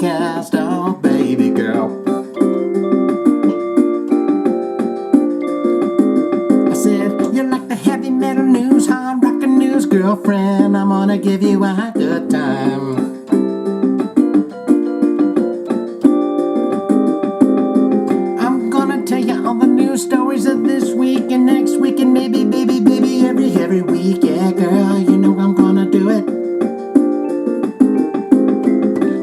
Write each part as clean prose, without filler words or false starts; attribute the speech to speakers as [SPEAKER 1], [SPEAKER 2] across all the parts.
[SPEAKER 1] podcast, oh baby girl. I said, you're like the heavy metal news, hard rockin' news, girlfriend. I'm gonna give you a good time. I'm gonna tell you all the news stories of this week and next week and maybe, baby, every week. Yeah, girl, you know I'm gonna do it.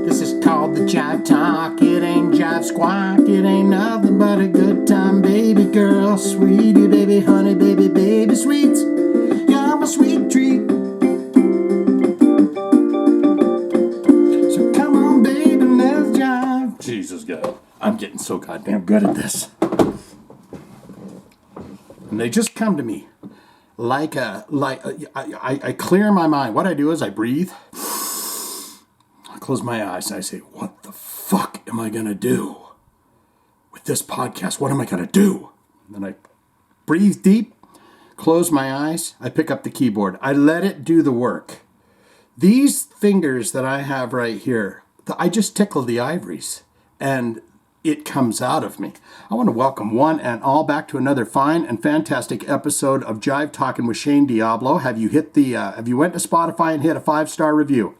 [SPEAKER 1] This is called the Jive Talk. It ain't jive squawk. It ain't nothing but a good time, baby girl. Sweetie, baby, honey, baby, sweets. Yeah, I'm a sweet treat. So come on, baby, let's jive. Jesus, God. I'm getting so goddamn good at this. And they just come to me I clear my mind. What I do is I breathe. I close my eyes and I say, what the fuck am I going to do with this podcast? What am I going to do? And then I breathe deep, close my eyes. I pick up the keyboard. I let it do the work. These fingers that I have right here, I just tickle the ivories and it comes out of me. I want to welcome one and all back to another fine and fantastic episode of Jive Talkin with Shane Diablo. Have you went to Spotify and hit a 5-star review?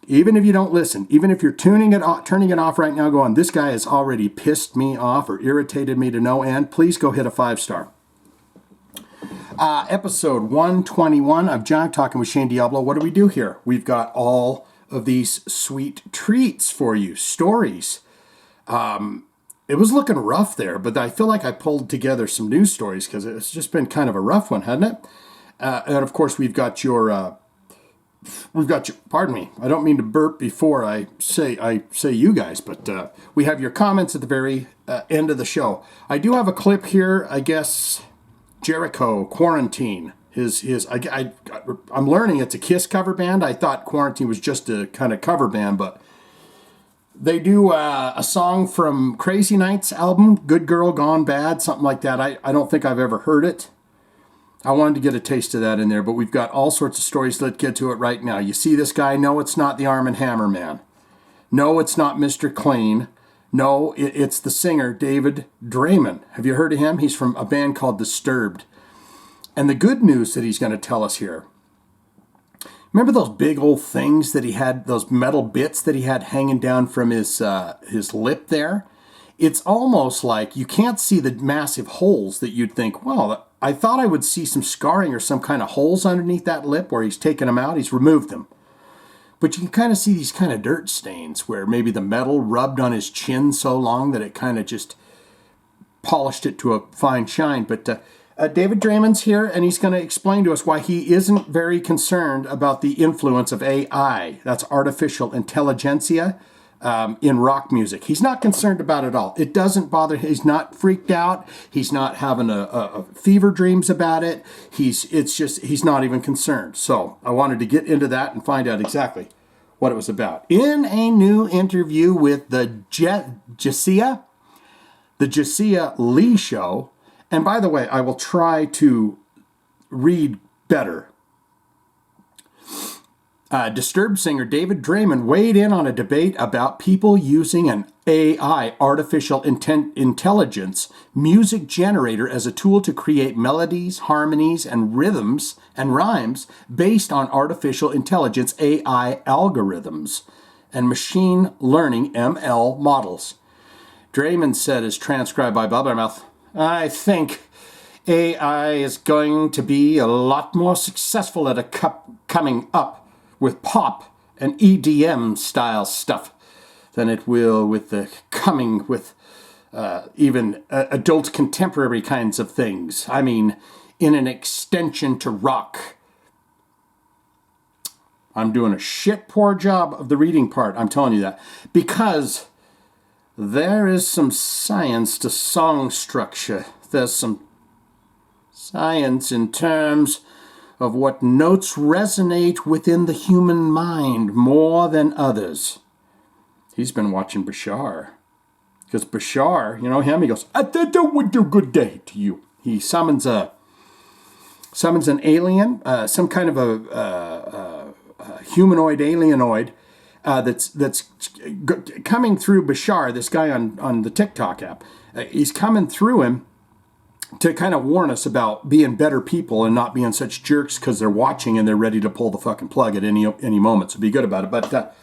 [SPEAKER 1] Even if you don't listen, even if you're turning it off right now going, this guy has already pissed me off or irritated me to no end, please go hit a 5-star. Episode 121 of Jive Talkin with Shane Diablo. What do we do here? We've got all of these sweet treats for you, stories. It was looking rough there, but I feel like I pulled together some news stories because it's just been kind of a rough one, hasn't it? And of course, we've got your, pardon me, I don't mean to burp before I say you guys, but we have your comments at the very end of the show. I do have a clip here, I guess, Jericho, Kuarantine. I'm learning it's a Kiss cover band. I thought Kuarantine was just a kind of cover band, but they do a song from Crazy Nights album, Good Girl Gone Bad, something like that. I don't think I've ever heard it. I wanted to get a taste of that in there, but we've got all sorts of stories. Let's get to it right now. You see this guy? No, it's not the Arm & Hammer Man. No, it's not Mr. Clean. No, it's the singer, David Draiman. Have you heard of him? He's from a band called Disturbed. And the good news that he's going to tell us here. Remember those big old things that he had, those metal bits that he had hanging down from his lip there? It's almost like you can't see the massive holes that you'd think, well, I thought I would see some scarring or some kind of holes underneath that lip where he's taken them out. He's removed them. But you can kind of see these kind of dirt stains where maybe the metal rubbed on his chin so long that it kind of just polished it to a fine shine. But David Draiman's here, and he's going to explain to us why he isn't very concerned about the influence of AI. That's artificial intelligentsia in rock music. He's not concerned about it at all. It doesn't bother him. He's not freaked out. He's not having a fever dreams about it. He's not even concerned. So I wanted to get into that and find out exactly what it was about. In a new interview with the Jessica Lee Show. And by the way, I will try to read better. Disturbed singer David Draiman weighed in on a debate about people using an AI, artificial intelligence, music generator as a tool to create melodies, harmonies, and rhythms and rhymes based on artificial intelligence, AI algorithms, and machine learning, ML models. Draiman said, as transcribed by Blabbermouth, I think AI is going to be a lot more successful at coming up with pop and EDM style stuff than it will with the coming with even adult contemporary kinds of things. I mean, in an extension to rock. I'm doing a shit poor job of the reading part, I'm telling you that. Because there is some science to song structure. There's some science in terms of what notes resonate within the human mind more than others. He's been watching Bashar. Because Bashar, you know him, he goes, I think I would do good day to you. He summons an alien, some kind of a humanoid alienoid, that's coming through Bashar, this guy on the TikTok app. He's coming through him to kind of warn us about being better people and not being such jerks because they're watching and they're ready to pull the fucking plug at any moment. So be good about it. But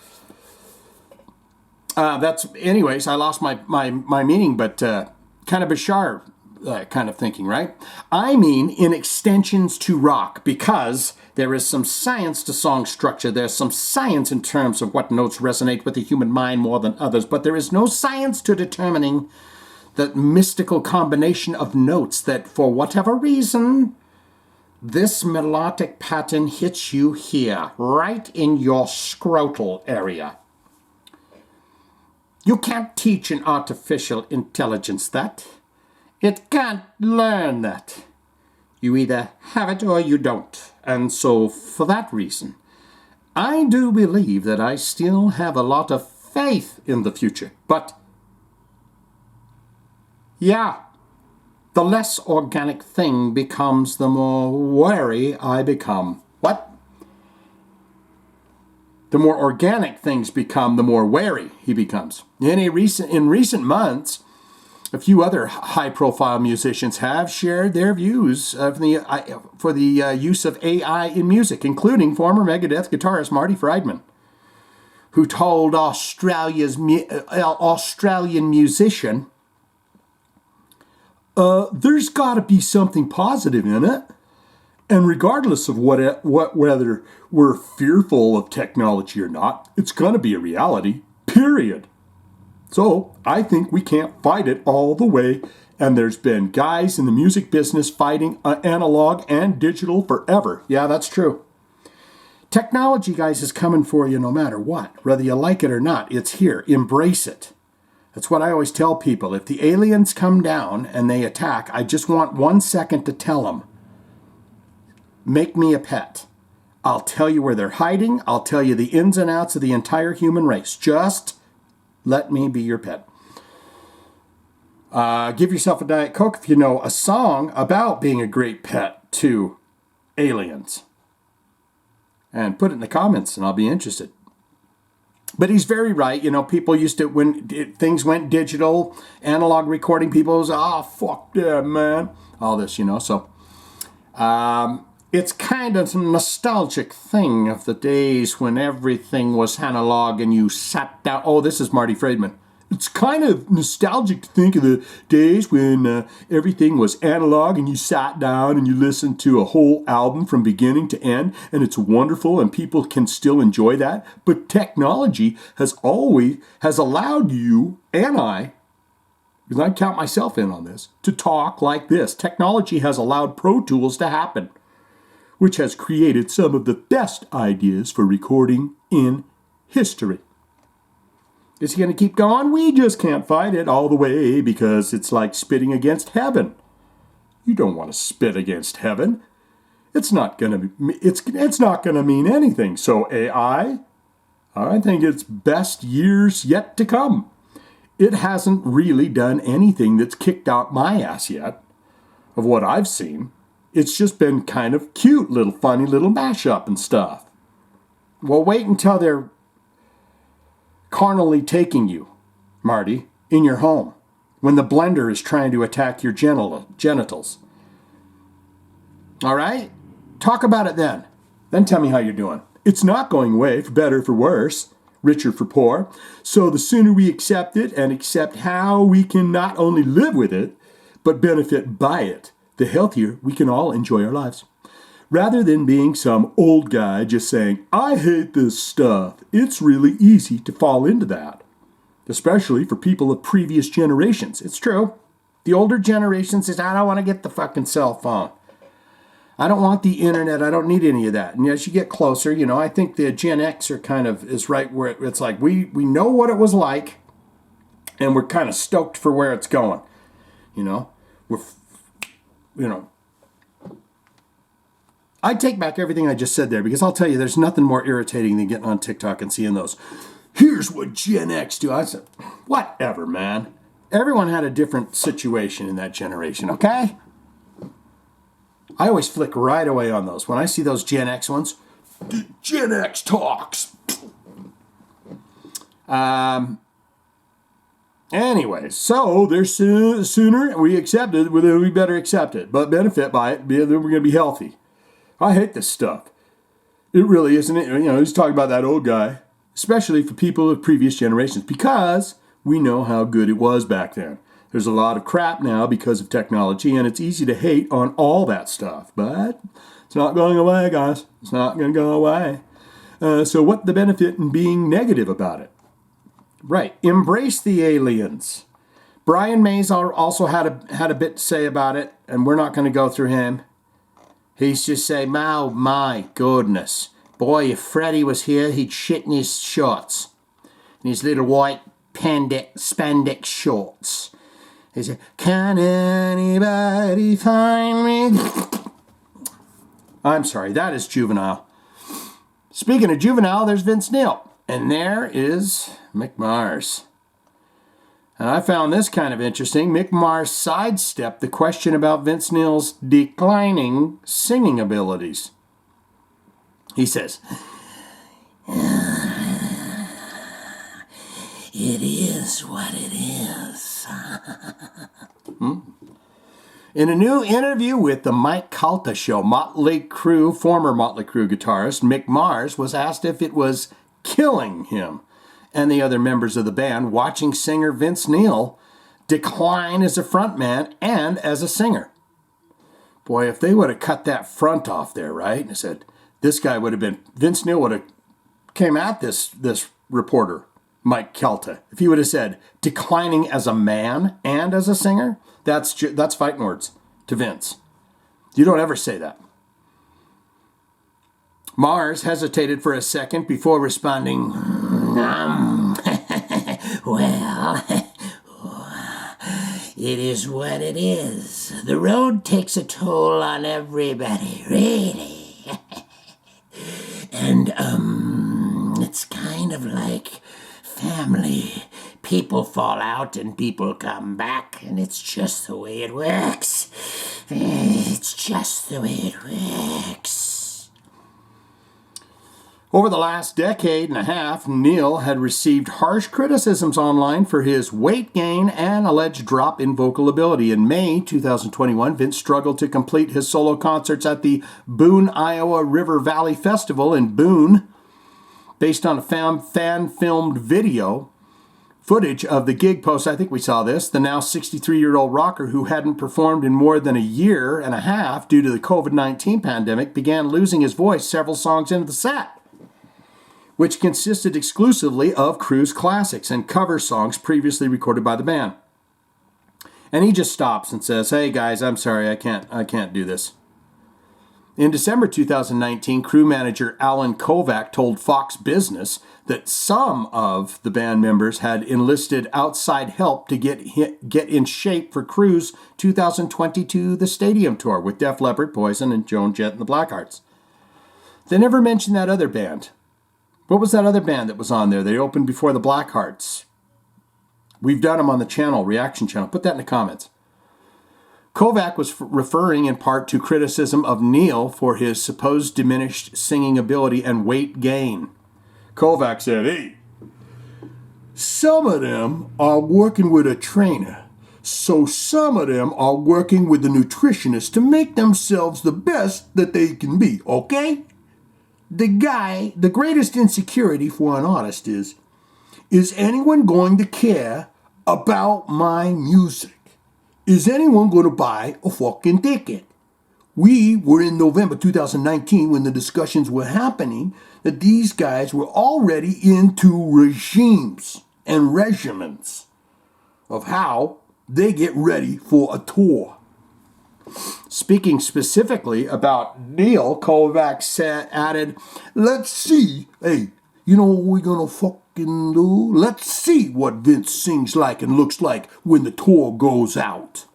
[SPEAKER 1] that's, anyways, I lost my meaning, but kind of Bashar kind of thinking, right? I mean, in extensions to rock, because there is some science to song structure. There's some science in terms of what notes resonate with the human mind more than others, but there is no science to determining that mystical combination of notes that, for whatever reason, this melodic pattern hits you here, right in your scrotal area. You can't teach an artificial intelligence that. It can't learn that. You either have it or you don't. And so, for that reason, I do believe that I still have a lot of faith in the future. But yeah, the less organic thing becomes, the more wary I become. What? The more organic things become, the more wary he becomes. In recent months, a few other high-profile musicians have shared their views for the use of AI in music, including former Megadeth guitarist Marty Friedman, who told Australian musician, there's got to be something positive in it. And regardless of whether we're fearful of technology or not, it's going to be a reality, period. So I think we can't fight it all the way. And there's been guys in the music business fighting analog and digital forever. Yeah, that's true. Technology, guys, is coming for you no matter what. Whether you like it or not, it's here. Embrace it. That's what I always tell people. If the aliens come down and they attack, I just want 1 second to tell them, make me a pet. I'll tell you where they're hiding. I'll tell you the ins and outs of the entire human race. Just let me be your pet. Give yourself a Diet Coke if you know a song about being a great pet to aliens. And put it in the comments and I'll be interested. But he's very right. You know, people used to, when things went digital, analog recording, people was, fuck that, man. All this, you know. So it's kind of a nostalgic thing of the days when everything was analog and you sat down. Oh, this is Marty Friedman. It's kind of nostalgic to think of the days when everything was analog and you sat down and you listened to a whole album from beginning to end, and it's wonderful and people can still enjoy that. But technology has allowed you and I, because I count myself in on this, to talk like this. Technology has allowed Pro Tools to happen, which has created some of the best ideas for recording in history. Is he going to keep going? We just can't fight it all the way because it's like spitting against heaven. You don't want to spit against heaven. It's not going to mean anything. So AI, I think it's best years yet to come. It hasn't really done anything that's kicked out my ass yet of what I've seen. It's just been kind of cute, funny little mashup and stuff. Well, wait until they're carnally taking you, Marty, in your home, when the blender is trying to attack your genitals. All right? Talk about it then. Then tell me how you're doing. It's not going away, for better or for worse, richer for poor. So the sooner we accept it and accept how we can not only live with it, but benefit by it, the healthier we can all enjoy our lives. Rather than being some old guy just saying, I hate this stuff, it's really easy to fall into that. Especially for people of previous generations. It's true. The older generation says, I don't want to get the fucking cell phone. I don't want the internet. I don't need any of that. And as you get closer, you know, I think the Gen X is right where it's like we know what it was like and we're kind of stoked for where it's going. You know, I take back everything I just said there because I'll tell you, there's nothing more irritating than getting on TikTok and seeing those. Here's what Gen X do. I said, whatever, man. Everyone had a different situation in that generation, okay? I always flick right away on those. When I see those Gen X ones, Gen X talks. Anyway, so there's sooner we accept it, then we better accept it. But benefit by it, then we're going to be healthy. I hate this stuff. It really isn't it. He's talking about that old guy, especially for people of previous generations, because we know how good it was back then. There's a lot of crap now because of technology, and it's easy to hate on all that stuff. But it's not going away, guys. It's not going to go away. So what's the benefit in being negative about it? Right. Embrace the aliens. Brian Mays also had a bit to say about it, and we're not going to go through him. He's just saying, oh my goodness. Boy, if Freddie was here, he'd shit in his shorts. In his little white spandex shorts. He said, can anybody find me? I'm sorry, that is juvenile. Speaking of juvenile, there's Vince Neil. And there is Mick Mars. And I found this kind of interesting. Mick Mars sidestepped the question about Vince Neil's declining singing abilities. He says, it is what it is. In a new interview with the Mike Calta Show, former Motley Crue guitarist Mick Mars was asked if it was killing him and the other members of the band watching singer Vince Neil decline as a frontman and as a singer. Boy, if they would have cut that front off there, right? And said, Vince Neil would have came at this reporter, Mike Calta. If he would have said, declining as a man and as a singer, that's fighting words to Vince. You don't ever say that. Mars hesitated for a second before responding, well, it is what it is. The road takes a toll on everybody, really. And, it's kind of like family. People fall out and people come back, and it's just the way it works. It's just the way it works. Over the last decade and a half, Neil had received harsh criticisms online for his weight gain and alleged drop in vocal ability. In May 2021, Vince struggled to complete his solo concerts at the Boone, Iowa River Valley Festival in Boone. Based on a fan-filmed video footage of the gig post, I think we saw this, the now 63-year-old rocker who hadn't performed in more than a year and a half due to the COVID-19 pandemic began losing his voice several songs into the set, which consisted exclusively of Cruise classics and cover songs previously recorded by the band. And he just stops and says, hey guys, I'm sorry, I can't do this. In December 2019, crew manager Alan Kovac told Fox Business that some of the band members had enlisted outside help to get in shape for Cruise 2022 The Stadium Tour with Def Leppard, Poison, and Joan Jett and the Blackhearts. They never mentioned that other band. What was that other band that was on there? They opened before the Blackhearts. We've done them on the channel, Reaction Channel. Put that in the comments. Kovac was referring in part to criticism of Neil for his supposed diminished singing ability and weight gain. Kovac said, hey, some of them are working with a trainer, so some of them are working with a nutritionist to make themselves the best that they can be, okay? The greatest insecurity for an artist is anyone going to care about my music? Is anyone going to buy a fucking ticket? We were in November 2019 when the discussions were happening that these guys were already into regimes and regimens of how they get ready for a tour. Speaking specifically about Neil, Kovac added, let's see, hey, you know what we're going to fucking do? Let's see what Vince sings like and looks like when the tour goes out.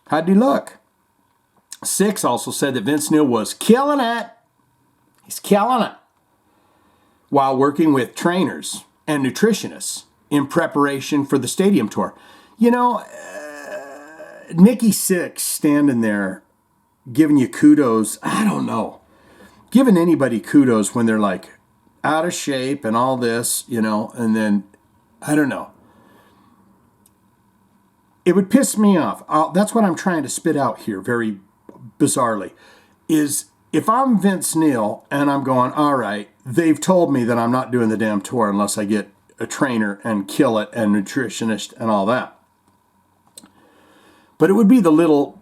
[SPEAKER 1] How'd he look? Six also said that Vince Neil was killing it. He's killing it. While working with trainers and nutritionists in preparation for the stadium tour. You know, Nikki Sixx standing there giving you kudos, I don't know. Giving anybody kudos when they're like out of shape and all this, and then, I don't know. It would piss me off. That's what I'm trying to spit out here very bizarrely, is if I'm Vince Neil and I'm going, all right, they've told me that I'm not doing the damn tour unless I get a trainer and kill it and nutritionist and all that. But it would be the little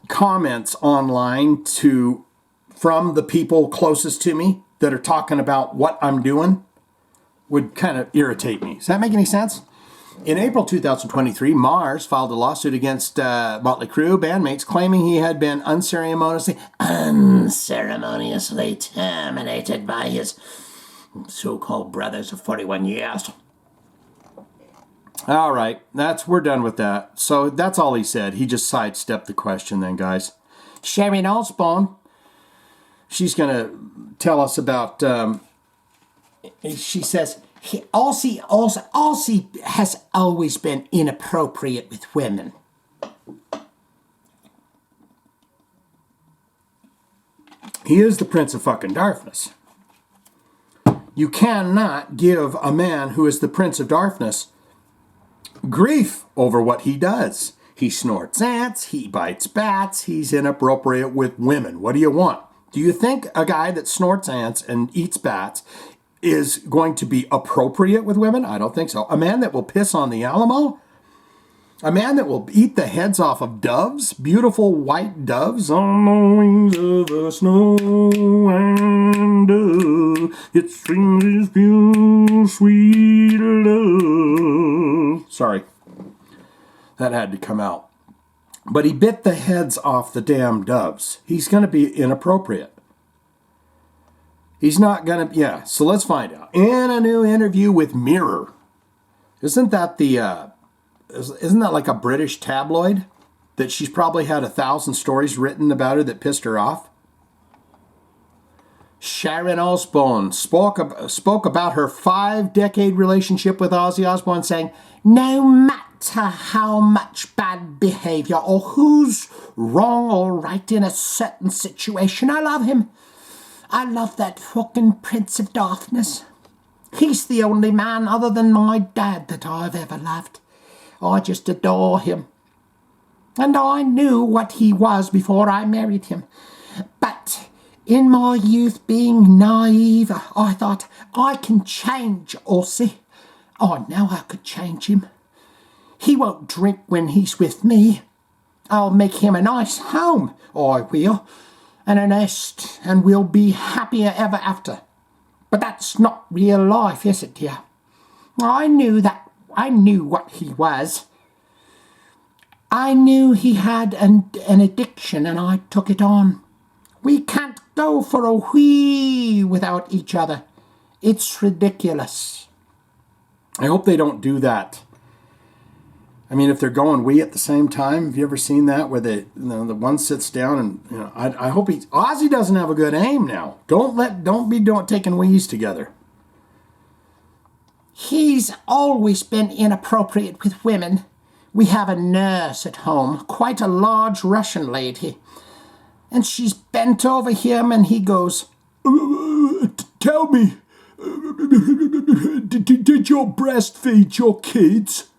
[SPEAKER 1] comments online from the people closest to me that are talking about what I'm doing would kind of irritate me. Does that make any sense? In April 2023, Mars filed a lawsuit against Motley Crue bandmates claiming he had been unceremoniously terminated by his so-called brothers of 41 years. All right, we're done with that. So that's all he said. He just sidestepped the question then, guys. Sharon Osbourne, she's going to tell us about, she says, Ozzy has always been inappropriate with women. He is the Prince of fucking Darkness. You cannot give a man who is the Prince of Darkness grief over what he does. He snorts ants, he bites bats, he's inappropriate with women. What do you want? Do you think a guy that snorts ants and eats bats is going to be appropriate with women? I don't think so. A man that will piss on the Alamo? A man that will eat the heads off of doves, beautiful white doves, on the wings of the snow and dove, it streams his pure sweet love. Sorry, that had to come out. But he bit the heads off the damn doves. He's going to be inappropriate. He's not going to, so let's find out. In a new interview with Mirror, isn't that like a British tabloid that she's probably had 1,000 stories written about her that pissed her off? Sharon Osbourne spoke about her 5-decade relationship with Ozzy Osbourne, saying, no matter how much bad behavior or who's wrong or right in a certain situation, I love him. I love that fucking Prince of Darkness. He's the only man other than my dad that I've ever loved. I just adore him. And I knew what he was before I married him. But in my youth, being naive, I thought, I can change Ozzy. I know I could change him. He won't drink when he's with me. I'll make him a nice home, I will, and a nest, and we'll be happier ever after. But that's not real life, is it, dear? I knew what he was. I knew he had an addiction, and I took it on. We can't go for a wee without each other. It's ridiculous. I hope they don't do that. I mean, if they're going wee at the same time, have you ever seen that where the one sits down and I hope Ozzy doesn't have a good aim now. Don't be taking wees together. He's always been inappropriate with women. We have a nurse at home, quite a large Russian lady, and she's bent over him and he goes, tell me, did you breastfeed your kids?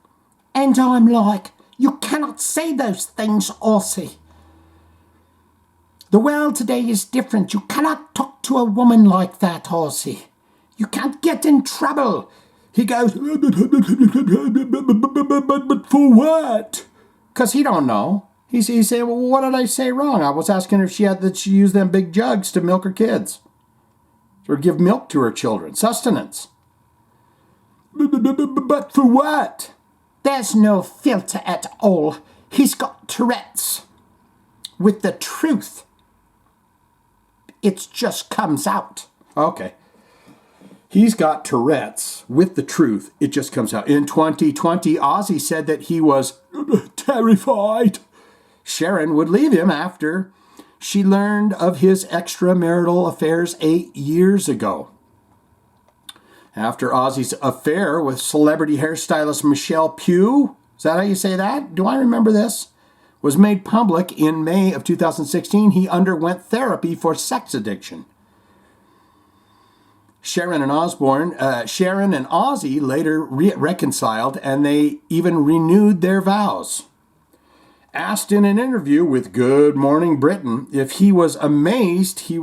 [SPEAKER 1] And I'm like, you cannot say those things, Ozzy. The world today is different. You cannot talk to a woman like that, Ozzy. You can't get in trouble. He goes, but for what? Because he don't know. He said, well, what did I say wrong? I was asking her if she used them big jugs to milk her kids. Or give milk to her children. Sustenance. But for what? There's no filter at all. He's got Tourette's. With the truth, it just comes out. Okay. He's got Tourette's. With the truth, it just comes out. In 2020, Ozzy said that he was terrified Sharon would leave him after she learned of his extramarital affairs 8 years ago. After Ozzy's affair with celebrity hairstylist Michelle Pugh, is that how you say that? Do I remember this? Was made public in May of 2016, he underwent therapy for sex addiction. Sharon and Ozzy later reconciled, and they even renewed their vows. Asked in an interview with Good Morning Britain if he was amazed, he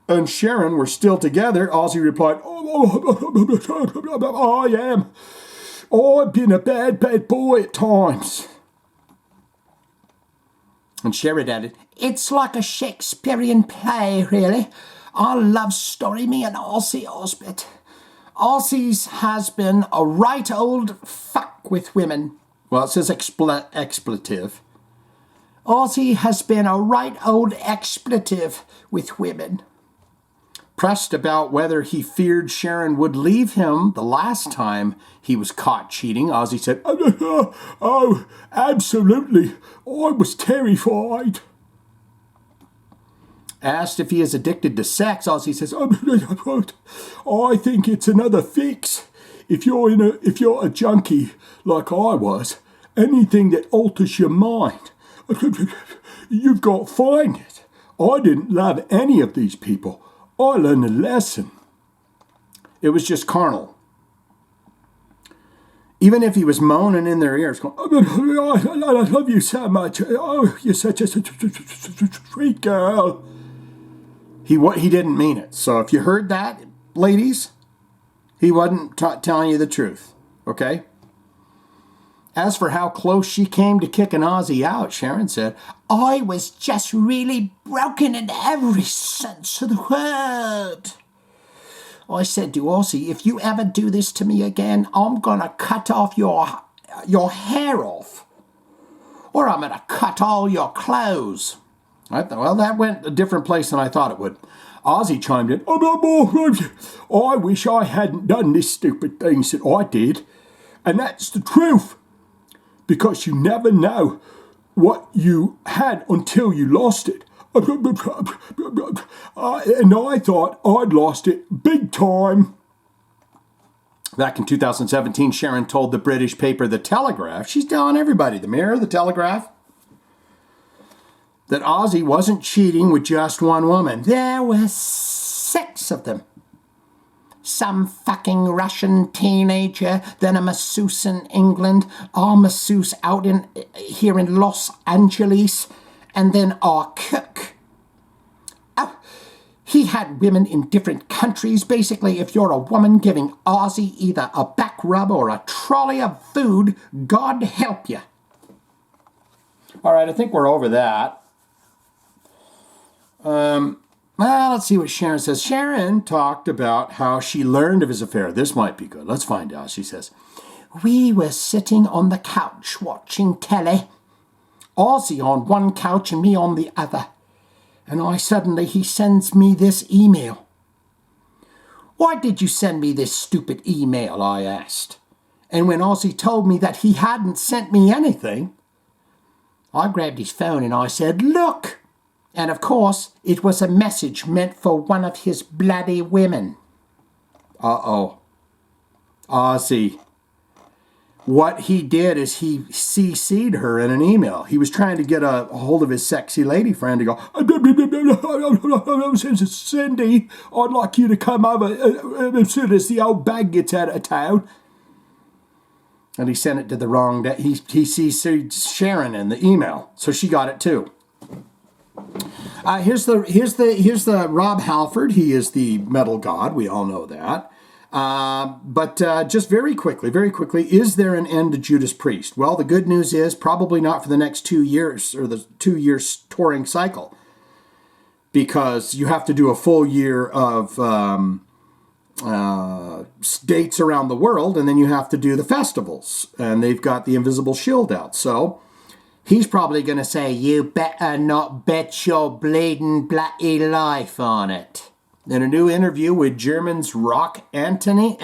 [SPEAKER 1] and Sharon were still together, Ozzy replied, I am. I've been a bad boy at times. And Sharon added, it's like a Shakespearean play, really. Our love story, me and Ozzy Osbourne. Ozzy's has been a right old fuck with women. Well, it says expletive. Ozzy has been a right old expletive with women. Pressed about whether he feared Sharon would leave him the last time he was caught cheating, Ozzy said, oh, absolutely. I was terrified. Asked if he is addicted to sex, Ozzy says, I think it's another fix. If you're a junkie like I was, anything that alters your mind, you've got to find it. I didn't love any of these people. I learned a lesson. It was just carnal. Even if he was moaning in their ears, going, I love you so much. Oh, you're such a sweet girl. He didn't mean it. So if you heard that, ladies, he wasn't telling you the truth. Okay? As for how close she came to kicking Ozzy out, Sharon said, I was just really broken in every sense of the word. I said to Ozzy, if you ever do this to me again, I'm going to cut off your hair off. Or I'm going to cut all your clothes. Well, that went a different place than I thought it would. Ozzy chimed in, I wish I hadn't done this stupid things that I did. And that's the truth. Because you never know what you had until you lost it. And I thought I'd lost it big time. Back in 2017, Sharon told the British paper The Telegraph, she's telling everybody, the Mirror, The Telegraph, that Ozzy wasn't cheating with just one woman. There were 6 of them. Some fucking Russian teenager, then a masseuse in England, our masseuse out here in Los Angeles, and then our cook. Oh, he had women in different countries. Basically, if you're a woman giving Ozzy either a back rub or a trolley of food, God help you. All right, I think we're over that. Well, let's see what Sharon says. Sharon talked about how she learned of his affair. This might be good. Let's find out. She says, we were sitting on the couch watching telly. Ozzy on one couch and me on the other. And he sends me this email. Why did you send me this stupid email? I asked. And when Ozzy told me that he hadn't sent me anything, I grabbed his phone and I said, look. And of course, it was a message meant for one of his bloody women. Uh-oh. Ozzy. What he did is he CC'd her in an email. He was trying to get a hold of his sexy lady friend to go, Cindy, I'd like you to come over as soon as the old bag gets out of town. And he sent it to the wrong day. He CC'd Sharon in the email, so she got it too. Here's the Rob Halford. He is the metal god. We all know that. But just very quickly, is there an end to Judas Priest? Well, the good news is probably not for the next 2 years or the 2 years touring cycle, because you have to do a full year of dates around the world, and then you have to do the festivals, and they've got the Invisible Shield out. So he's probably going to say, you better not bet your bleeding bloody life on it. In a new interview with German's Rock Anton,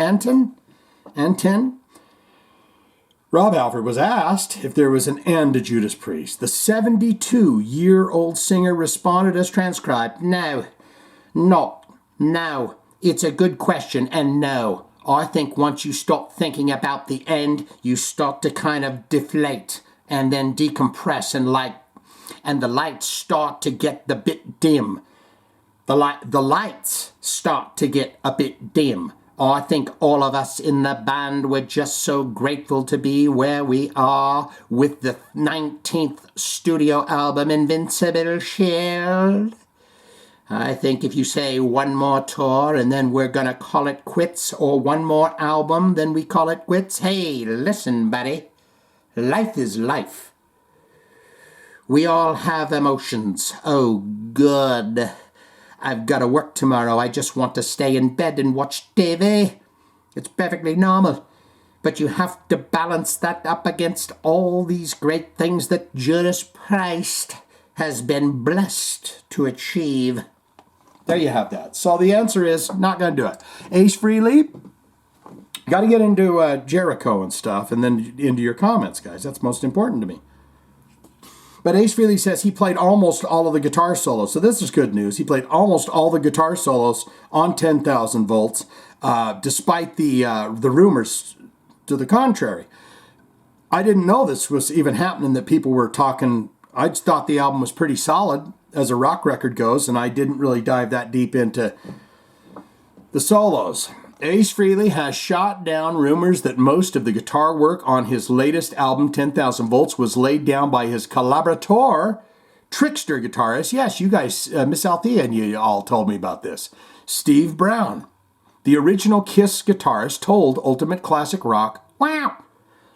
[SPEAKER 1] Rob Halford was asked if there was an end to Judas Priest. The 72-year-old singer responded as transcribed, no. It's a good question, and no. I think once you stop thinking about the end, you start to kind of deflate and then decompress, and like and the lights start to get the bit dim. The lights start to get a bit dim. Oh, I think all of us in the band were just so grateful to be where we are with the 19th studio album, Invincible Shield. I think if you say one more tour and then we're gonna call it quits, or one more album, then we call it quits. Hey, listen, buddy. Life is life. We all have emotions. Oh, good. I've got to work tomorrow. I just want to stay in bed and watch TV. It's perfectly normal. But you have to balance that up against all these great things that Judas Priest has been blessed to achieve. There you have that. So the answer is not going to do it. Ace Frehley, got to get into Jericho and stuff, and then into your comments, guys. That's most important to me. But Ace Frehley says he played almost all of the guitar solos. So this is good news. He played almost all the guitar solos on 10,000 volts, despite the rumors to the contrary. I didn't know this was even happening, that people were talking. I just thought the album was pretty solid as a rock record goes, and I didn't really dive that deep into the solos. Ace Frehley has shot down rumors that most of the guitar work on his latest album, 10,000 Volts, was laid down by his collaborator, Trickster guitarist. Yes, you guys, Miss Althea and you all told me about this. Steve Brown, the original Kiss guitarist, told Ultimate Classic Rock, "Wow,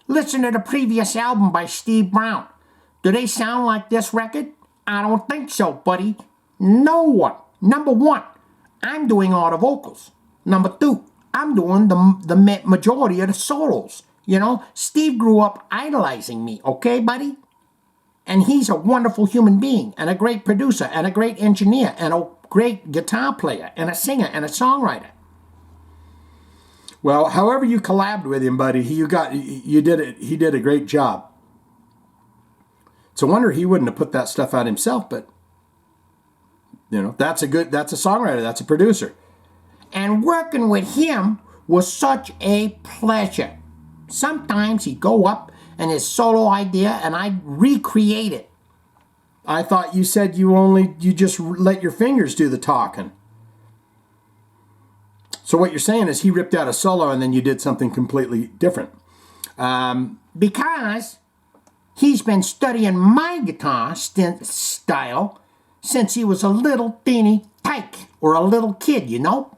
[SPEAKER 1] listen to the previous album by Steve Brown. Do they sound like this record? I don't think so, buddy. No one. Number one, I'm doing all the vocals. Number two, I'm doing the majority of the solos. You know, Steve grew up idolizing me, okay, buddy? And he's a wonderful human being, and a great producer, and a great engineer, and a great guitar player, and a singer, and a songwriter." Well, however you collabed with him, buddy, he did a great job. It's a wonder he wouldn't have put that stuff out himself, but you know, that's a songwriter, that's a producer. And working with him was such a pleasure. Sometimes he'd go up and his solo idea, and I'd recreate it. I thought you said you just let your fingers do the talking. So what you're saying is he ripped out a solo and then you did something completely different. Because he's been studying my guitar style since he was a little teeny tyke, or a little kid, you know?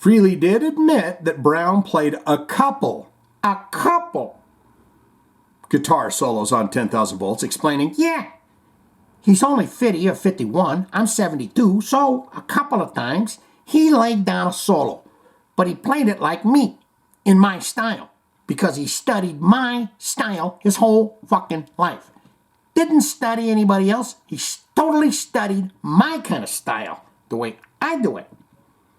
[SPEAKER 1] Frehley did admit that Brown played a couple guitar solos on 10,000 Volts, explaining, "Yeah, he's only 50 or 51, I'm 72, so a couple of times he laid down a solo, but he played it like me, in my style, because he studied my style his whole fucking life. Didn't study anybody else, he totally studied my kind of style, the way I do it.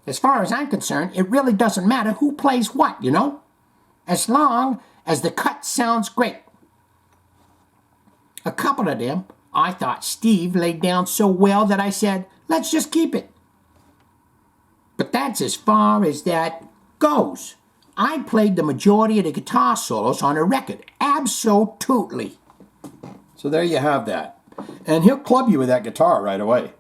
[SPEAKER 1] As far as I'm concerned, it really doesn't matter who plays what, you know? As long as the cut sounds great." A couple of them, I thought Steve laid down so well that I said, let's just keep it. But that's as far as that goes. I played the majority of the guitar solos on a record. Absolutely. So there you have that. And he'll club you with that guitar right away.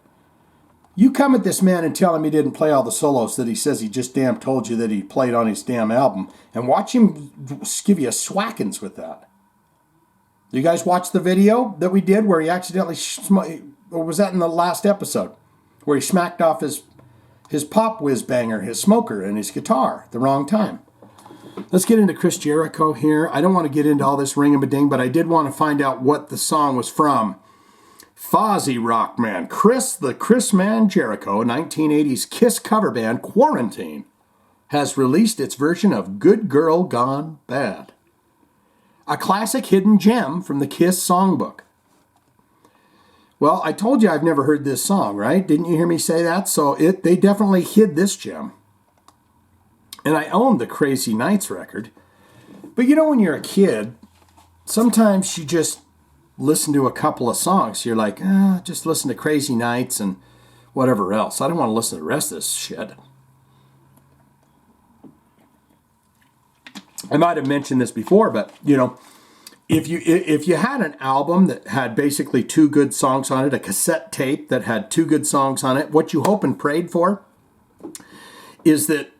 [SPEAKER 1] You come at this man and tell him he didn't play all the solos that he says he just damn told you that he played on his damn album, and watch him give you a swackins with that. You guys watch the video that we did where he accidentally, or was that in the last episode, where he smacked off his pop whiz banger, his smoker, and his guitar at the wrong time? Let's get into Chris Jericho here. I don't want to get into all this ring-a-ding, but I did want to find out what the song was from. Fozzy Rockman, the Chris Man Jericho, 1980s Kiss cover band Kuarantine, has released its version of Good Girl Gone Bad, a classic hidden gem from the Kiss songbook. Well, I told you I've never heard this song, right? Didn't you hear me say that? So they definitely hid this gem. And I own the Crazy Nights record. But you know, when you're a kid, sometimes you just listen to a couple of songs. You're like, just listen to Crazy Nights and whatever else. I don't want to listen to the rest of this shit. I might have mentioned this before, but, you know, if you had an album that had basically 2 good songs on it, a cassette tape that had 2 good songs on it, what you hope and prayed for is that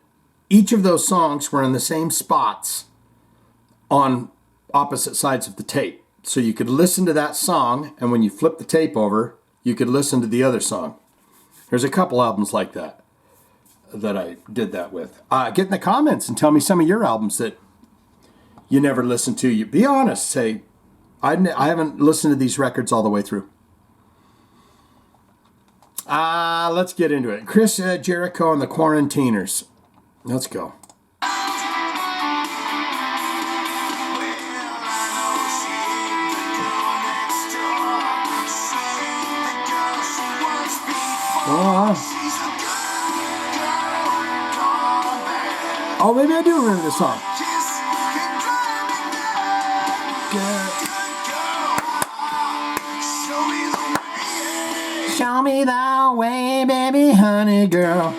[SPEAKER 1] each of those songs were in the same spots on opposite sides of the tape. So you could listen to that song, and when you flip the tape over, you could listen to the other song. There's a couple albums like that I did that with. Get in the comments and tell me some of your albums that you never listened to. You be honest. Say, I haven't listened to these records all the way through. Let's get into it. Chris Jericho and the Kuarantiners. Let's go. Oh, maybe I do remember this song. Show me the way, baby, honey girl.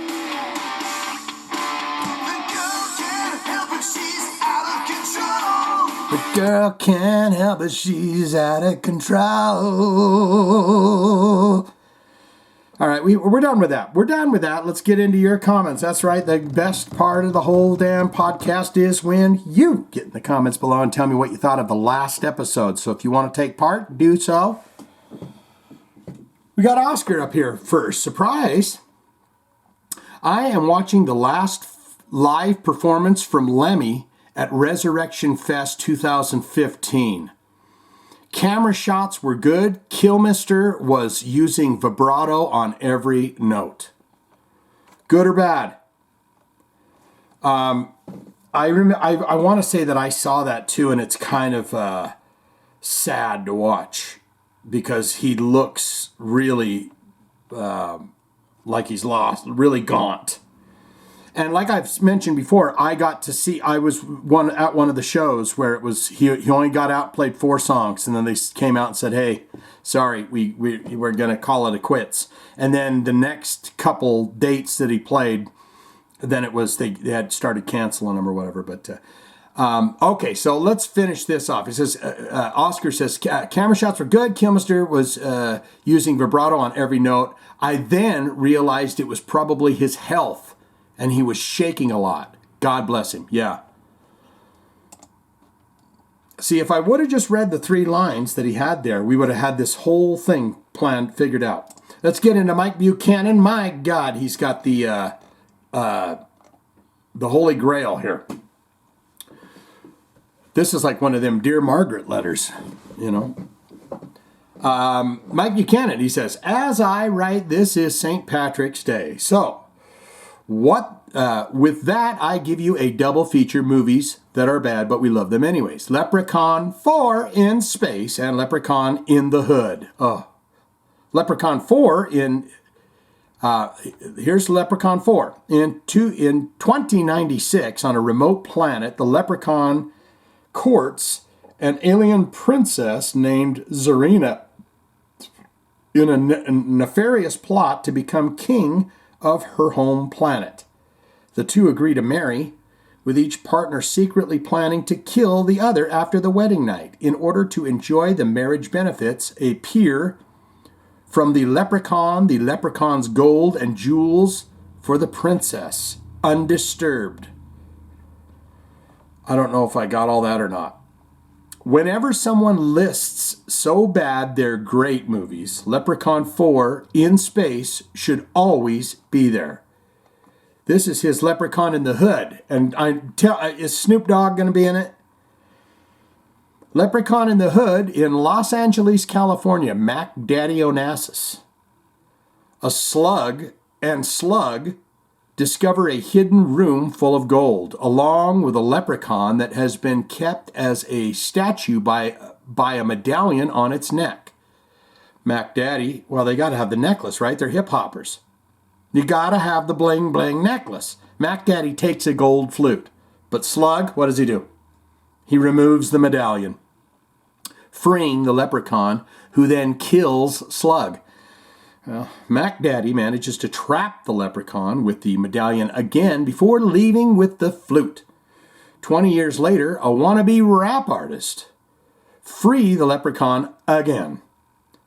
[SPEAKER 1] The girl can't help it, she's out of control. All right, we're done with that. We're done with that. Let's get into your comments. That's right. The best part of the whole damn podcast is when you get in the comments below and tell me what you thought of the last episode. So if you want to take part, do so. We got Oscar up here first. Surprise. I am watching the last live performance from Lemmy at Resurrection Fest 2015. Camera shots were good. Kilmister was using vibrato on every note. Good or bad? I want to say that I saw that too, and it's kind of sad to watch because he looks really like he's lost, really gaunt. And like I've mentioned before, I was at one of the shows where it was, he only got out, played 4 songs, and then they came out and said, hey, sorry, we're going to call it a quits. And then the next couple dates that he played, then it was, they had started canceling them or whatever. But, okay, so let's finish this off. He says, Oscar says, camera shots were good. Kilmister was using vibrato on every note. I then realized it was probably his health. And he was shaking a lot. God bless him. Yeah. See, if I would have just read the 3 lines that he had there, we would have had this whole thing figured out. Let's get into Mike Buchanan. My God, he's got the Holy Grail here. This is like one of them Dear Margaret letters, you know. Mike Buchanan, he says, as I write, this is St. Patrick's Day. So, with that, I give you a double feature movies that are bad, but we love them anyways. Leprechaun 4 in space and Leprechaun in the Hood. Oh, Leprechaun 4 in, here's Leprechaun 4. In 2096, on a remote planet, the Leprechaun courts an alien princess named Zarina in a nefarious plot to become king of her home planet. The two agree to marry, with each partner secretly planning to kill the other after the wedding night. In order to enjoy the marriage benefits, a peer from the leprechaun's gold and jewels for the princess, undisturbed. I don't know if I got all that or not. Whenever someone lists so bad they're great movies, Leprechaun 4 in space should always be there. This is his Leprechaun in the Hood. And is Snoop Dogg going to be in it? Leprechaun in the Hood in Los Angeles, California. Mac Daddy Onassis. A slug discover a hidden room full of gold, along with a leprechaun that has been kept as a statue by a medallion on its neck. Mac Daddy, well, they got to have the necklace, right? They're hip hoppers. You got to have the bling bling necklace. Mac Daddy takes a gold flute. But Slug, what does he do? He removes the medallion, freeing the leprechaun, who then kills Slug. Well, Mac Daddy manages to trap the leprechaun with the medallion again before leaving with the flute. 20 years later, a wannabe rap artist free the leprechaun again.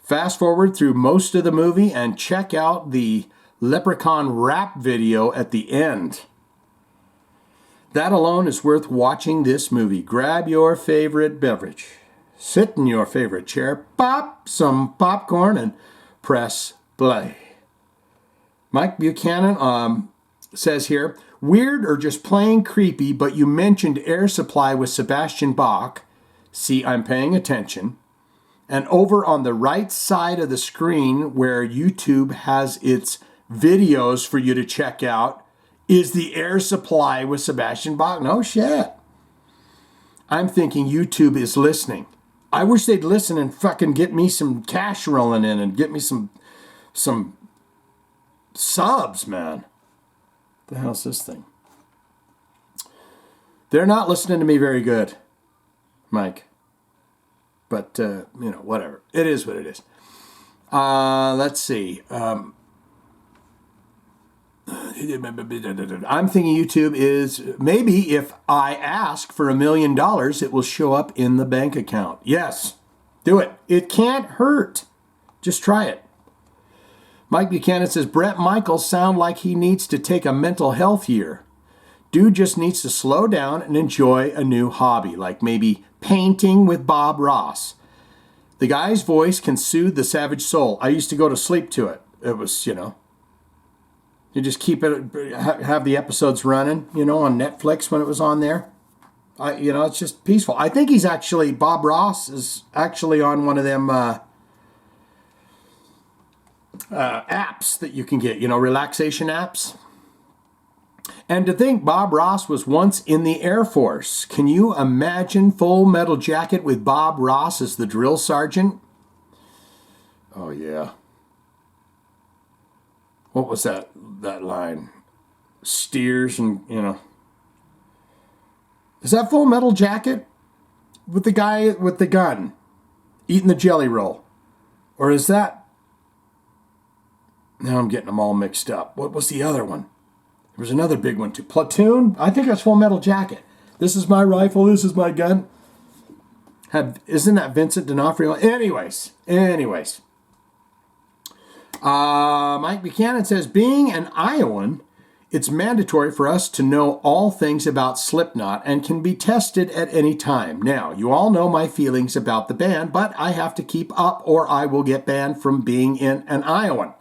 [SPEAKER 1] Fast forward through most of the movie and check out the leprechaun rap video at the end. That alone is worth watching this movie. Grab your favorite beverage, sit in your favorite chair, pop some popcorn, and press play. Mike Buchanan says here, weird or just plain creepy, but you mentioned Air Supply with Sebastian Bach. See, I'm paying attention. And over on the right side of the screen where YouTube has its videos for you to check out is the Air Supply with Sebastian Bach. No shit. I'm thinking YouTube is listening. I wish they'd listen and fucking get me some cash rolling in and get me some subs, man. What the hell's this thing? They're not listening to me very good, Mike. But, whatever. It is what it is. Let's see. I'm thinking YouTube is, maybe if I ask for $1 million, it will show up in the bank account. Yes, do it. It can't hurt. Just try it. Mike Buchanan says, Brett Michaels sound like he needs to take a mental health year. Dude just needs to slow down and enjoy a new hobby, like maybe painting with Bob Ross. The guy's voice can soothe the savage soul. I used to go to sleep to it. It was, you just keep it, have the episodes running, on Netflix when it was on there. It's just peaceful. I think Bob Ross is actually on one of them apps that you can get, relaxation apps. And to think Bob Ross was once in the Air Force. Can you imagine Full Metal Jacket with Bob Ross as the drill sergeant? Oh, yeah. What was that line? Steers and, Is that Full Metal Jacket? With the guy with the gun eating the jelly roll? Or is that... Now I'm getting them all mixed up. What was the other one? There was another big one too. Platoon? I think that's Full Metal Jacket. This is my rifle. This is my gun. Isn't that Vincent D'Onofrio? Anyways. Mike Buchanan says, being an Iowan, it's mandatory for us to know all things about Slipknot and can be tested at any time. Now, you all know my feelings about the band, but I have to keep up or I will get banned from being an Iowan.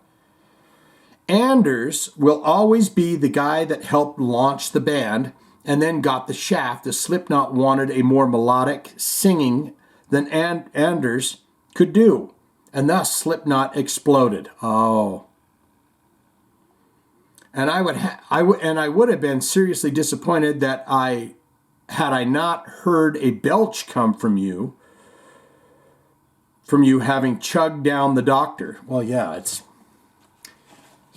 [SPEAKER 1] Anders will always be the guy that helped launch the band and then got the shaft as Slipknot wanted a more melodic singing than Anders could do. And thus Slipknot exploded. Oh. And I would have been seriously disappointed that had I not heard a belch come from you having chugged down the doctor. Well, yeah,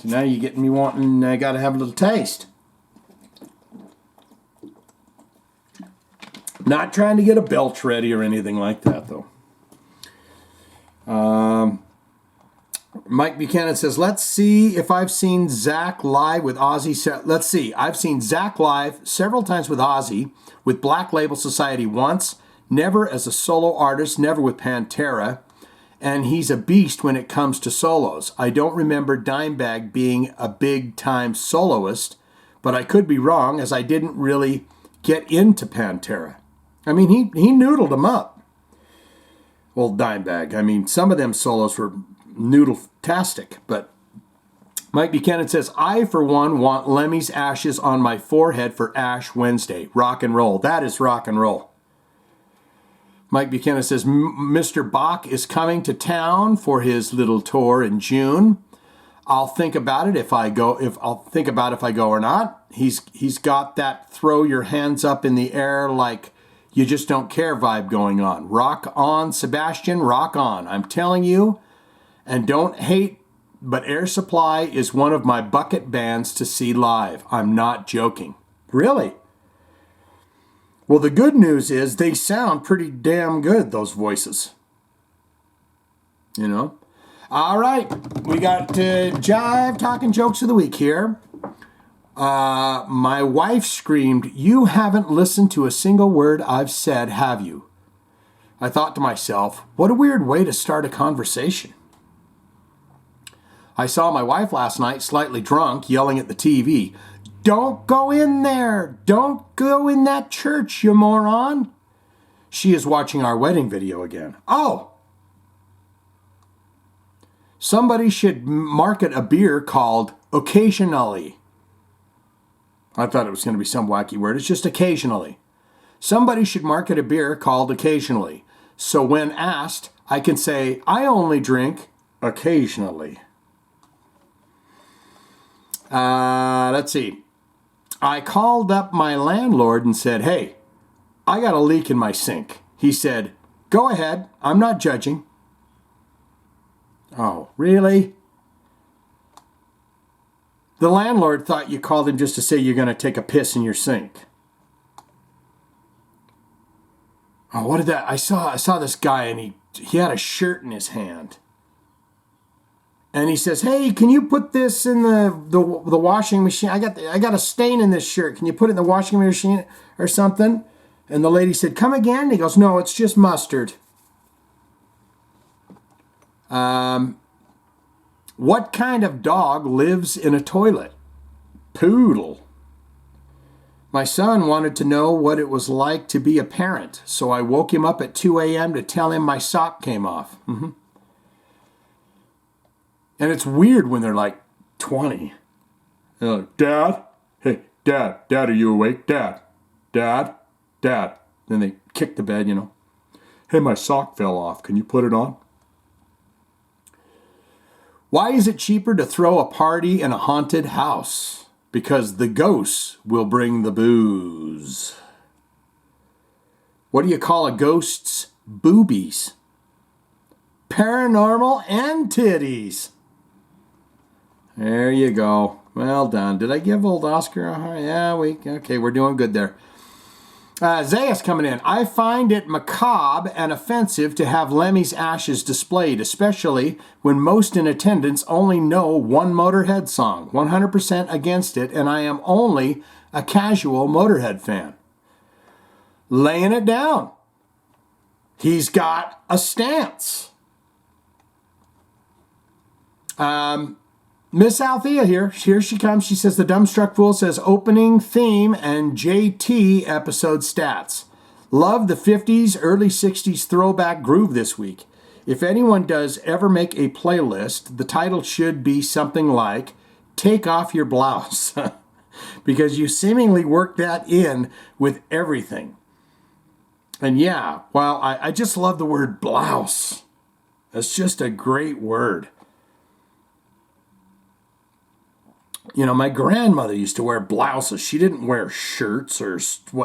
[SPEAKER 1] so now you're getting me wanting, I got to have a little taste. Not trying to get a belch ready or anything like that, though. Mike Buchanan says, let's see if I've seen Zach live with Ozzy. Let's see. I've seen Zach live several times with Ozzy, with Black Label Society once, never as a solo artist, never with Pantera. And he's a beast when it comes to solos. I don't remember Dimebag being a big-time soloist, but I could be wrong, as I didn't really get into Pantera. I mean, he noodled them up. Well, Dimebag. Some of them solos were noodle-tastic, but Mike Buchanan says, I, for one, want Lemmy's ashes on my forehead for Ash Wednesday. Rock and roll. That is rock and roll. Mike Buchanan says, Mr. Bach is coming to town for his little tour in June. I'll think about it if I go or not. He's got that throw your hands up in the air like you just don't care vibe going on. Rock on, Sebastian, rock on. I'm telling you, and don't hate, but Air Supply is one of my bucket bands to see live. I'm not joking. Really? Well, the good news is they sound pretty damn good, those voices. All right, we got Jive Talkin Jokes of the Week here. My wife screamed, you haven't listened to a single word I've said, have you? I thought to myself, what a weird way to start a conversation. I saw my wife last night, slightly drunk, yelling at the TV, "Don't go in there! Don't go in that church, you moron!" She is watching our wedding video again. Oh! Somebody should market a beer called Occasionally. I thought it was going to be some wacky word. It's just occasionally. Somebody should market a beer called Occasionally. So when asked, I can say, I only drink occasionally. Let's see. I called up my landlord and said, "Hey, I got a leak in my sink." He said, "Go ahead. I'm not judging." Oh, really? The landlord thought you called him just to say you're going to take a piss in your sink. Oh, what did that? I saw this guy and he had a shirt in his hand. And he says, "Hey, can you put this in the washing machine? I got a stain in this shirt. Can you put it in the washing machine or something?" And the lady said, "Come again?" And he goes, "No, it's just mustard." What kind of dog lives in a toilet? Poodle. My son wanted to know what it was like to be a parent, so I woke him up at 2 a.m. to tell him my sock came off. And it's weird when they're like 20. They're like, "Dad? Hey, Dad, are you awake? Dad. Then they kick the bed, "Hey, my sock fell off. Can you put it on?" Why is it cheaper to throw a party in a haunted house? Because the ghosts will bring the booze. What do you call a ghost's boobies? Paranormal and titties. There you go. Well done. Did I give old Oscar a hard? Yeah, okay, we're doing good there. Zayas coming in. I find it macabre and offensive to have Lemmy's ashes displayed, especially when most in attendance only know one Motorhead song. 100% against it, and I am only a casual Motorhead fan. Laying it down. He's got a stance. Miss Althea here she comes. She says the Dumbstruck Fool says opening theme and JT episode stats. Love the 50s, early 60s throwback groove this week. If anyone does ever make a playlist, the title should be something like Take Off Your Blouse. Because you seemingly work that in with everything. And yeah, well, I just love the word blouse. That's just a great word. My grandmother used to wear blouses. She didn't wear shirts or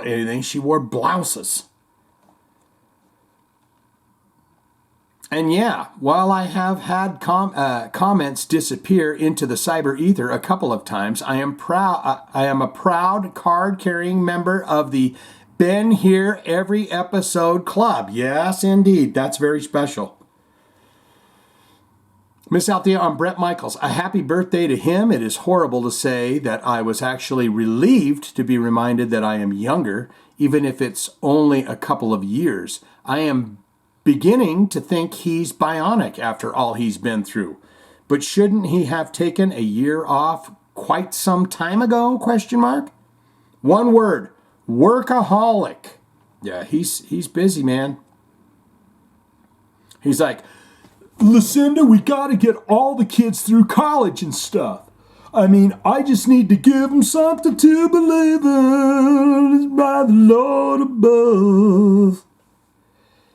[SPEAKER 1] anything. She wore blouses. And yeah, while I have had comments disappear into the cyber ether a couple of times, I am a proud card-carrying member of the Been Here Every Episode Club. Yes, indeed. That's very special. Miss Althea on Brett Michaels. A happy birthday to him. It is horrible to say that I was actually relieved to be reminded that I am younger, even if it's only a couple of years. I am beginning to think he's bionic after all he's been through. But shouldn't he have taken a year off quite some time ago? ? One word. Workaholic. Yeah, he's busy, man. He's like, "Lucinda, we got to get all the kids through college and stuff. I mean, I just need to give them something to believe in by the Lord above."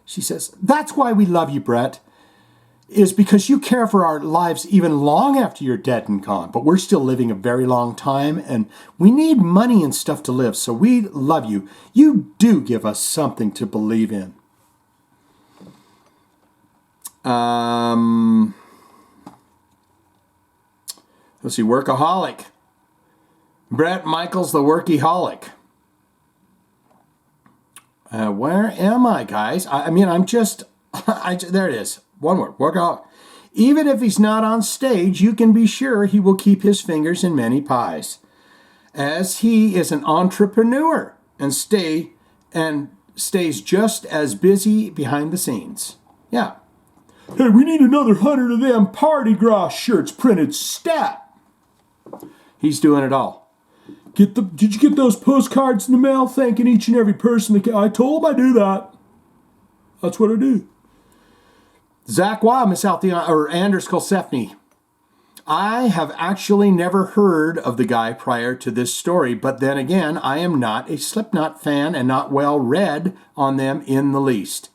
[SPEAKER 1] She says, "That's why we love you, Brett, is because you care for our lives even long after you're dead and gone. But we're still living a very long time, and we need money and stuff to live, so we love you. You do give us something to believe in." Let's see, workaholic. Brett Michaels, the workaholic. Where am I, guys? I'm just, there it is. One word, workaholic. Even if he's not on stage, you can be sure he will keep his fingers in many pies, as he is an entrepreneur and stays just as busy behind the scenes. Yeah. Hey, we need another 100 of them party gras shirts printed stat. He's doing it all. Did you get those postcards in the mail thanking each and every person? I told him I do that. That's what I do. Zach Wild, Miss Althea, or Anders Kolsefny. I have actually never heard of the guy prior to this story, but then again, I am not a Slipknot fan and not well read on them in the least.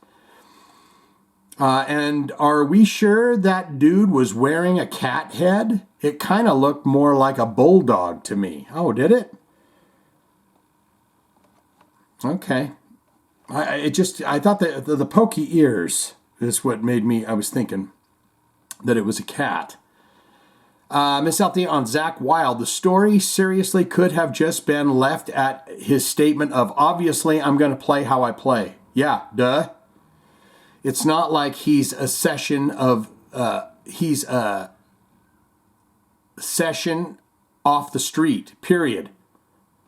[SPEAKER 1] And are we sure that dude was wearing a cat head? It kind of looked more like a bulldog to me. Oh, did it? Okay. I thought that the pokey ears is what made me, I was thinking that it was a cat. Miss Althea on Zach Wild. The story seriously could have just been left at his statement of, obviously, I'm going to play how I play. Yeah, duh. It's not like he's a session off the street, period.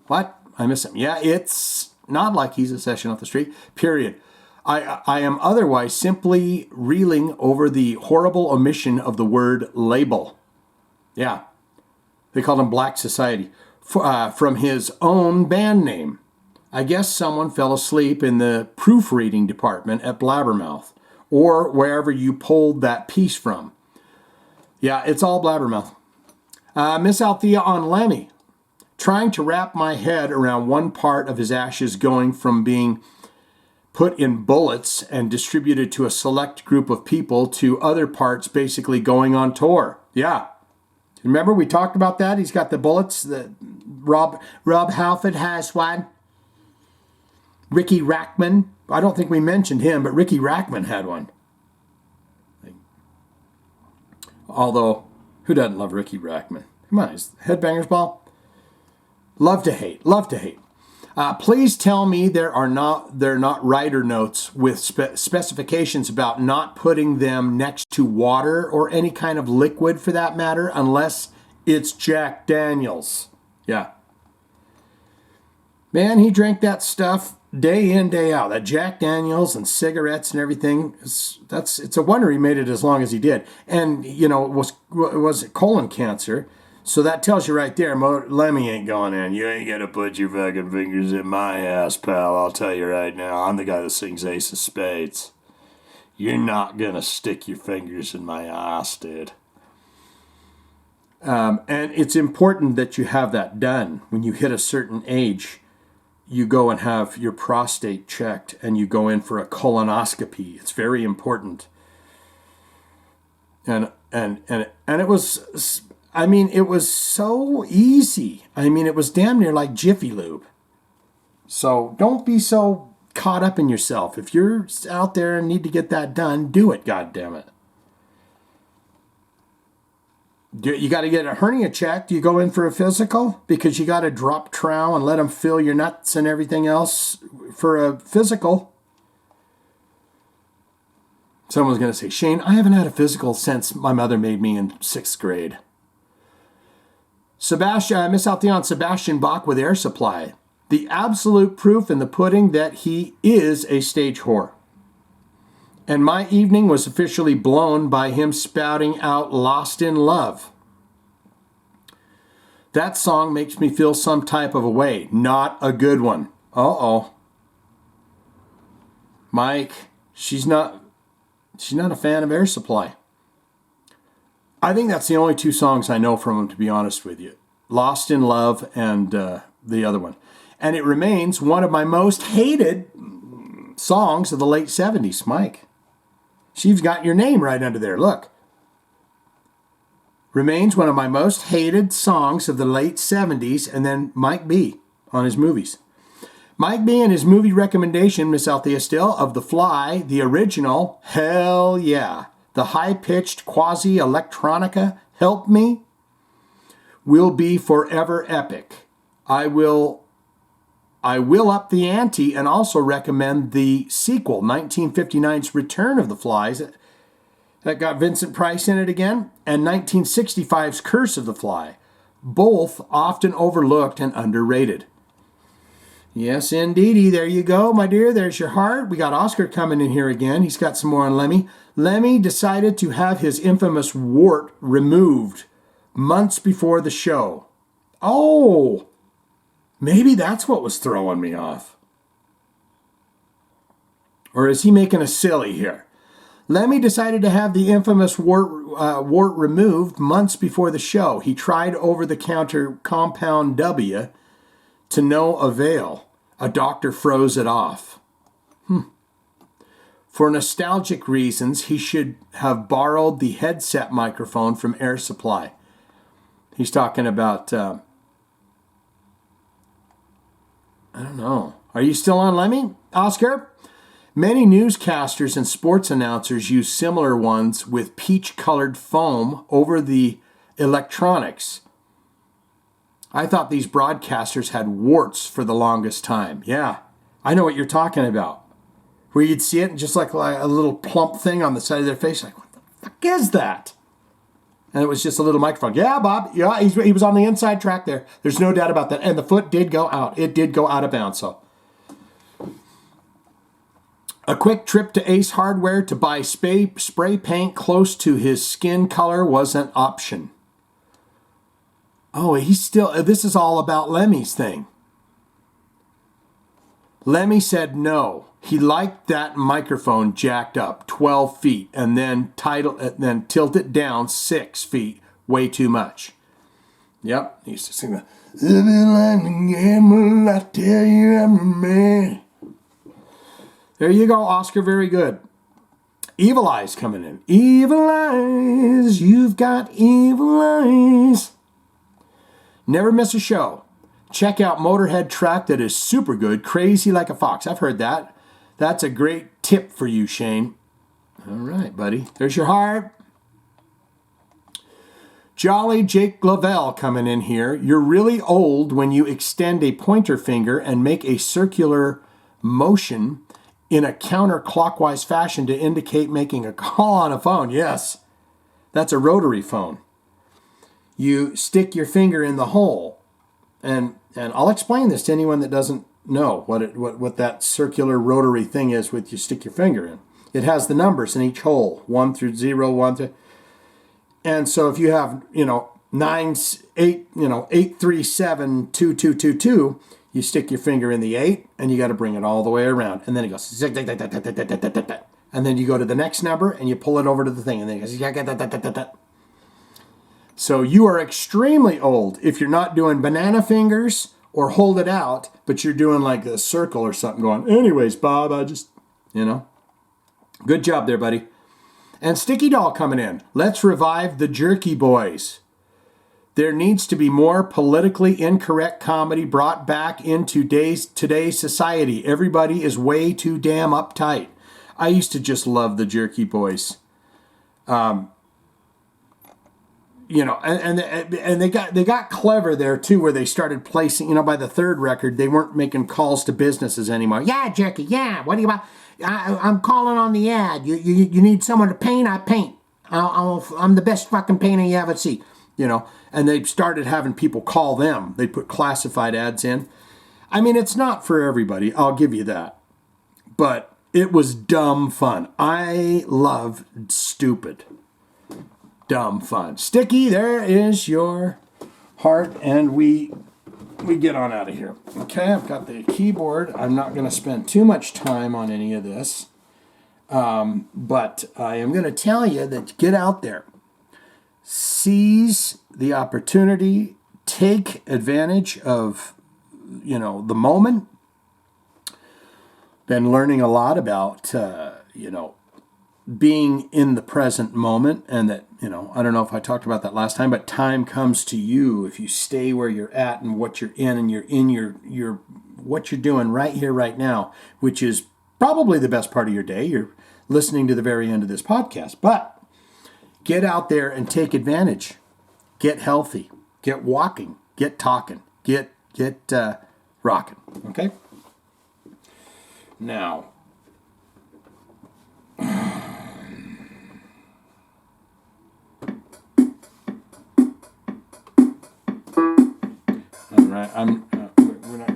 [SPEAKER 1] What? I miss him. Yeah, it's not like he's a session off the street, period. I am otherwise simply reeling over the horrible omission of the word label. Yeah. They called him Black Society. From his own band name. I guess someone fell asleep in the proofreading department at Blabbermouth, or wherever you pulled that piece from. Yeah, it's all Blabbermouth. Miss Althea on Lemmy. Trying to wrap my head around one part of his ashes going from being put in bullets and distributed to a select group of people to other parts basically going on tour. Yeah. Remember we talked about that? He's got the bullets. Rob Halford has one. Ricky Rackman. I don't think we mentioned him, but Ricky Rackman had one. Although, who doesn't love Ricky Rackman? Come on, he's Headbangers Ball. Love to hate. Love to hate. Please tell me they're not writer notes with specifications about not putting them next to water or any kind of liquid for that matter, unless it's Jack Daniels. Yeah. Man, he drank that stuff day in, day out. That Jack Daniels and cigarettes and everything. It's a wonder he made it as long as he did. And, you know, it was colon cancer. So that tells you right there, Lemmy ain't going in. You ain't gonna put your fucking fingers in my ass, pal. I'll tell you right now. I'm the guy that sings Ace of Spades. You're not gonna stick your fingers in my ass, dude. And it's important that you have that done. When you hit a certain age, you go and have your prostate checked and you go in for a colonoscopy. It's very important. And it was... I mean, it was so easy. I mean, it was damn near like Jiffy Lube. So don't be so caught up in yourself. If you're out there and need to get that done, do it, goddammit. You got to get a hernia checked. You go in for a physical because you got to drop trow and let them fill your nuts and everything else for a physical. Someone's going to say, Shane, I haven't had a physical since my mother made me in 6th grade. Miss Althea, Sebastian Bach with Air Supply. The absolute proof in the pudding that he is a stage whore. And my evening was officially blown by him spouting out Lost in Love. That song makes me feel some type of a way. Not a good one. Uh-oh. Mike, she's not a fan of Air Supply. I think that's the only 2 songs I know from him, to be honest with you. Lost in Love and the other one. And it remains one of my most hated songs of the late 70s, Mike. She's got your name right under there, look. Remains one of my most hated songs of the late 70s, and then Mike B. on his movies. Mike B. and his movie recommendation, Miss Althea still, of The Fly, the original, hell yeah. The high-pitched quasi-electronica, Help Me, will be forever epic. I will up the ante and also recommend the sequel, 1959's Return of the Flies, that got Vincent Price in it again, and 1965's Curse of the Fly, both often overlooked and underrated. Yes, indeedy. There you go, my dear. There's your heart. We got Oscar coming in here again. He's got some more on Lemmy. Lemmy decided to have his infamous wart removed months before the show. Oh, maybe that's what was throwing me off. Or is he making a silly here? Lemmy decided to have the infamous wart removed months before the show. He tried over-the-counter Compound W to no avail. A doctor froze it off. For nostalgic reasons, he should have borrowed the headset microphone from Air Supply. He's talking about, I don't know. Are you still on, Lemmy? Oscar? Many newscasters and sports announcers use similar ones with peach-colored foam over the electronics. I thought these broadcasters had warts for the longest time. Yeah, I know what you're talking about. Where you'd see it just like a little plump thing on the side of their face. Like, what the fuck is that? And it was just a little microphone. Yeah, Bob. Yeah, he was on the inside track there. There's no doubt about that. And the foot did go out. It did go out of bounds. So, a quick trip to Ace Hardware to buy spray paint close to his skin color was an option. Oh, he's still... This is all about Lemmy's thing. Lemmy said no. He liked that microphone jacked up 12 feet and then tilt it down 6 feet. Way too much. Yep. He used to sing that. I tell you I'm a man. There you go, Oscar. Very good. Evil Eyes coming in. Evil Eyes. You've got evil eyes. Never miss a show. Check out Motorhead track that is super good, Crazy Like a Fox. I've heard that. That's a great tip for you, Shane. All right, buddy. There's your heart. Jolly Jake Glavelle coming in here. You're really old when you extend a pointer finger and make a circular motion in a counterclockwise fashion to indicate making a call on a phone. Yes, that's a rotary phone. You stick your finger in the hole. And I'll explain this to anyone that doesn't know what that circular rotary thing is with you stick your finger in. It has the numbers in each hole, 1 through 0, 1 through... And so if you have, 9, 8, 8, 3, 7, 2, 2, 2, 2, you stick your finger in the 8, and you got to bring it all the way around. And then it goes... And then you go to the next number, and you pull it over to the thing, and then it goes... So you are extremely old if you're not doing banana fingers or hold it out, but you're doing like a circle or something going, anyways, Bob, I just, Good job there, buddy. And Sticky Doll coming in. Let's revive the Jerky Boys. There needs to be more politically incorrect comedy brought back into today's society. Everybody is way too damn uptight. I used to just love the Jerky Boys. And they got clever there too, where they started placing, by the third record, they weren't making calls to businesses anymore. Yeah, Jerky, yeah. What do you want? I'm calling on the ad. You need someone to paint? I paint. I'm the best fucking painter you ever see. And they started having people call them. They put classified ads in. I mean, it's not for everybody. I'll give you that. But it was dumb fun. I love stupid. Dumb fun. Sticky, there is your heart, and we get on out of here. Okay, I've got the keyboard. I'm not going to spend too much time on any of this, but I am going to tell you that get out there. Seize the opportunity. Take advantage of, the moment. Been learning a lot about, being in the present moment, and that, I don't know if I talked about that last time, but time comes to you if you stay where you're at and what you're in, and you're in your what you're doing right here, right now, which is probably the best part of your day. You're listening to the very end of this podcast, but get out there and take advantage. Get healthy. Get walking. Get talking. Get rocking. Okay? Now, all right, we're not.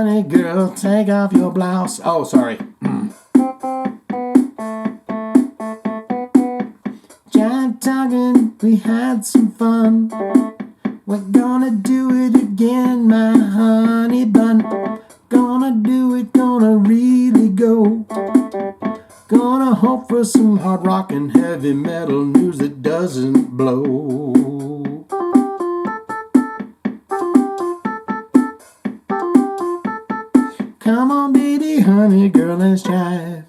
[SPEAKER 1] honey girl, take off your blouse. Oh, sorry. Jive talking, we had some fun. We're gonna do it again, my honey bun. Gonna do it, gonna really go. Gonna hope for some hard rock and heavy metal news that doesn't blow. Come on, baby, honey girl, let's jive.